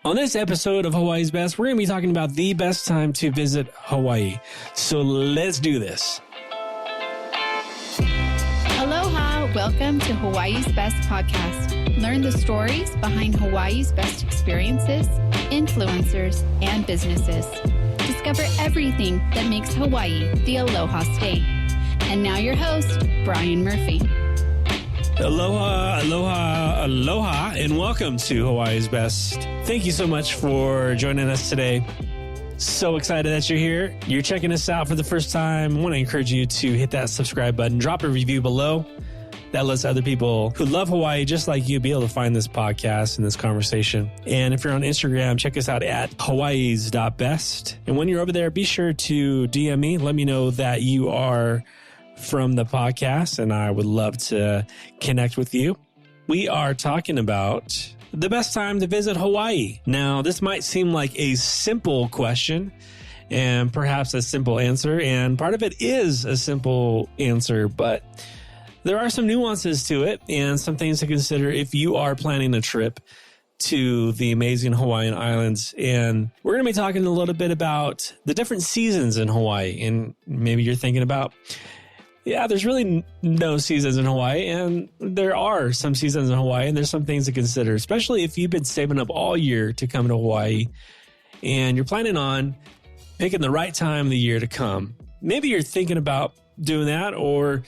On this episode of Hawaii's Best, we're going to be talking about the best time to visit Hawaii. So let's do this. Aloha, welcome to Hawaii's Best podcast. Learn the stories behind Hawaii's best experiences, influencers, and businesses. Discover everything that makes Hawaii the Aloha State. And now your host, Bryan Murphy. Aloha, aloha, aloha, and welcome to Hawaii's Best. Thank you so much for joining us today. So excited that you're here. You're checking us out for the first time. I want to encourage you to hit that subscribe button, drop a review below. That lets other people who love Hawaii just like you be able to find this podcast and this conversation. And if you're on Instagram, check us out at hawaiis.best. And when you're over there, be sure to DM me. Let me know that you are from the podcast, and I would love to connect with you. We are talking about the best time to visit Hawaii. Now, this might seem like a simple question and perhaps a simple answer, and part of it is a simple answer, but there are some nuances to it and some things to consider if you are planning a trip to the amazing Hawaiian Islands. And we're going to be talking a little bit about the different seasons in Hawaii. And maybe you're thinking about, yeah, there's really no seasons in Hawaii, and there are some seasons in Hawaii, and there's some things to consider, especially if you've been saving up all year to come to Hawaii and you're planning on picking the right time of the year to come. Maybe you're thinking about doing that, or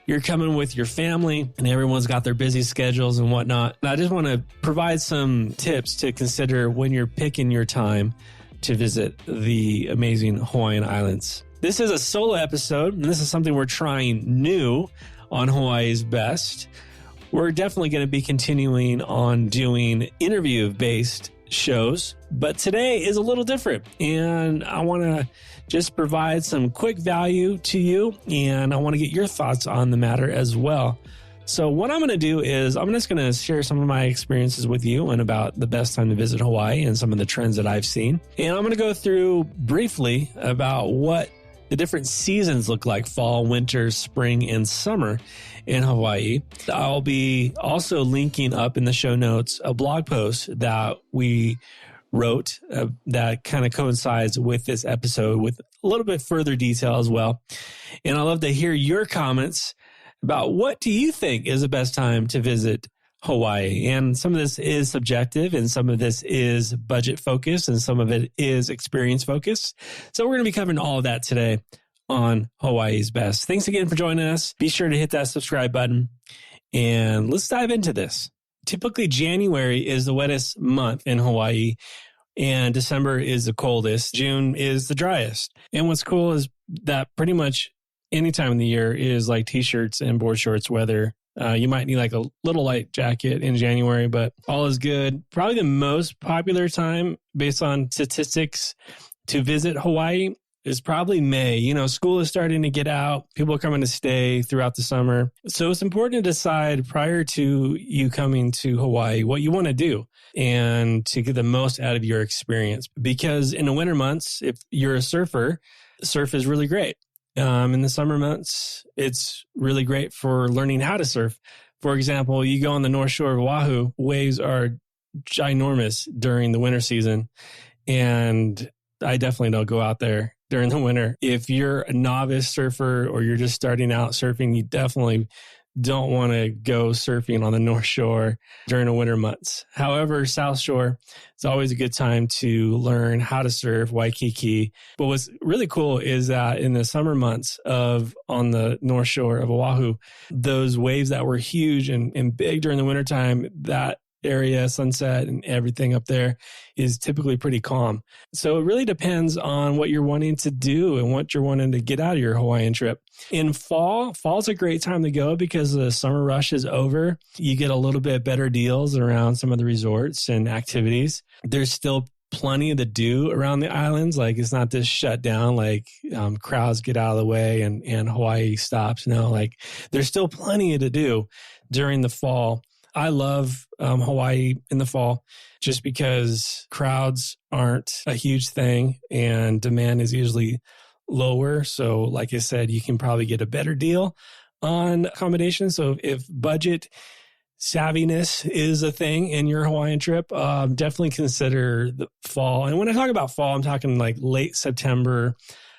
you're coming with your family and everyone's got their busy schedules and whatnot. And I just want to provide some tips to consider when you're picking your time to visit the amazing Hawaiian Islands. This is a solo episode, and this is something we're trying new on Hawaii's Best. We're definitely going to be continuing on doing interview-based shows, but today is a little different, and I want to just provide some quick value to you, and I want to get your thoughts on the matter as well. So what I'm going to do is I'm just going to share some of my experiences with you and about the best time to visit Hawaii and some of the trends that I've seen. And I'm going to go through briefly about what the different seasons look like: fall, winter, spring, and summer in Hawaii. I'll be also linking up in the show notes a blog post that we wrote that kind of coincides with this episode with a little bit further detail as well. And I'd love to hear your comments about what do you think is the best time to visit Hawaii. And some of this is subjective, and some of this is budget focused, and some of it is experience focused. So we're going to be covering all of that today on Hawaii's Best. Thanks again for joining us. Be sure to hit that subscribe button, and let's dive into this. Typically, January is the wettest month in Hawaii, and December is the coldest. June is the driest. And what's cool is that pretty much any time of the year is like t-shirts and board shorts weather. You might need like a little light jacket in January, but all is good. Probably the most popular time based on statistics to visit Hawaii is probably May. You know, school is starting to get out. People are coming to stay throughout the summer. So it's important to decide prior to you coming to Hawaii what you want to do and to get the most out of your experience. Because in the winter months, if you're a surfer, surf is really great. In the summer months, it's really great for learning how to surf. For example, you go on the North Shore of Oahu, waves are ginormous during the winter season. And I definitely don't go out there during the winter. If you're a novice surfer or you're just starting out surfing, you definitely don't want to go surfing on the North Shore during the winter months. However, South Shore, it's always a good time to learn how to surf Waikiki. But what's really cool is that in the summer months on the North Shore of Oahu, those waves that were huge and big during the wintertime, that area, sunset and everything up there is typically pretty calm. So it really depends on what you're wanting to do and what you're wanting to get out of your Hawaiian trip. In fall's a great time to go because the summer rush is over. You get a little bit better deals around some of the resorts and activities. There's still plenty to do around the islands. Like it's not just shut down, like crowds get out of the way and Hawaii stops. No, like there's still plenty to do during the fall. I love Hawaii in the fall just because crowds aren't a huge thing and demand is usually lower. So like I said, you can probably get a better deal on accommodations. So if budget savviness is a thing in your Hawaiian trip, definitely consider the fall. And when I talk about fall, I'm talking like late September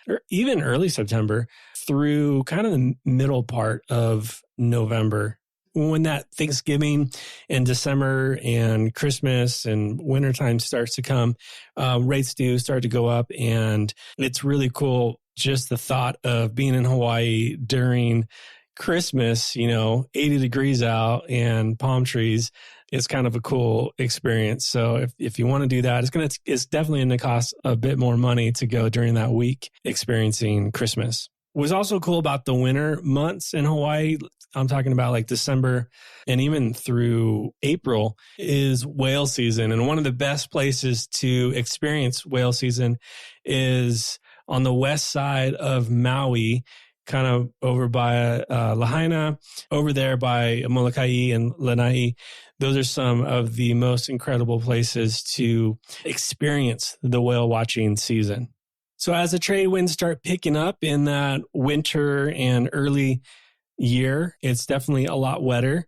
or even early September through kind of the middle part of November. When that Thanksgiving and December and Christmas and wintertime starts to come, rates do start to go up. And it's really cool, just the thought of being in Hawaii during Christmas, 80 degrees out and palm trees. It's kind of a cool experience. So if you want to do that, it's definitely going to cost a bit more money to go during that week experiencing Christmas. What's also cool about the winter months in Hawaii, I'm talking about like December and even through April, is whale season. And one of the best places to experience whale season is on the west side of Maui, kind of over by Lahaina, over there by Molokai and Lanai. Those are some of the most incredible places to experience the whale watching season. So as the trade winds start picking up in that winter and early year, it's definitely a lot wetter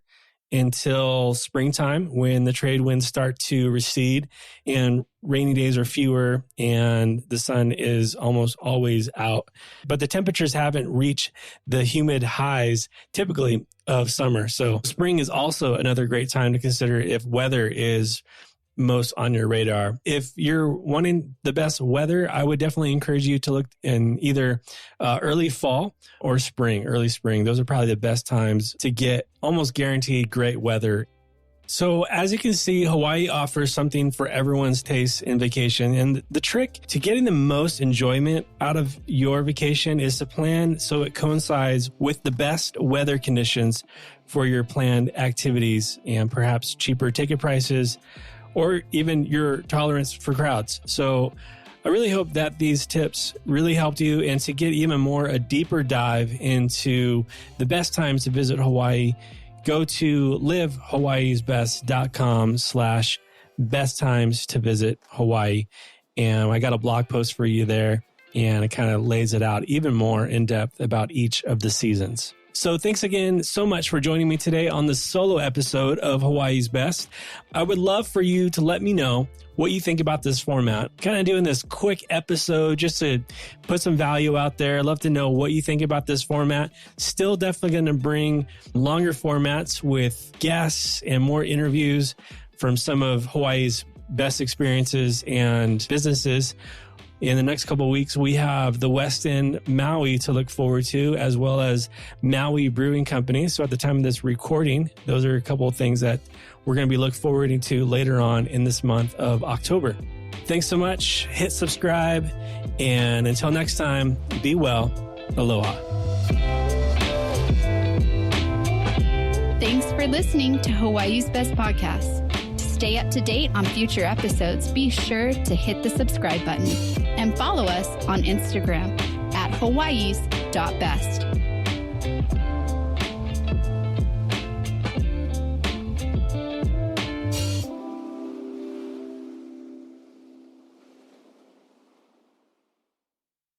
until springtime when the trade winds start to recede and rainy days are fewer and the sun is almost always out. But the temperatures haven't reached the humid highs typically of summer. So spring is also another great time to consider if weather is most on your radar. If you're wanting the best weather, I would definitely encourage you to look in either early fall or spring, early spring. Those are probably the best times to get almost guaranteed great weather. So as you can see, Hawaii offers something for everyone's taste in vacation. And the trick to getting the most enjoyment out of your vacation is to plan so it coincides with the best weather conditions for your planned activities and perhaps cheaper ticket prices, or even your tolerance for crowds. So I really hope that these tips really helped you. And to get even more, a deeper dive into the best times to visit Hawaii, go to livehawaiisbest.com/best times to visit Hawaii. And I got a blog post for you there, and it kind of lays it out even more in depth about each of the seasons. So thanks again so much for joining me today on the solo episode of Hawaii's Best. I would love for you to let me know what you think about this format. Kind of doing this quick episode just to put some value out there. I'd love to know what you think about this format. Still definitely going to bring longer formats with guests and more interviews from some of Hawaii's best experiences and businesses. In the next couple of weeks, we have the West End Maui to look forward to, as well as Maui Brewing Company. So at the time of this recording, those are a couple of things that we're going to be looking forward to later on in this month of October. Thanks so much. Hit subscribe. And until next time, be well. Aloha. Thanks for listening to Hawaii's Best Podcast. To stay up to date on future episodes, be sure to hit the subscribe button and follow us on Instagram at hawaiis.best.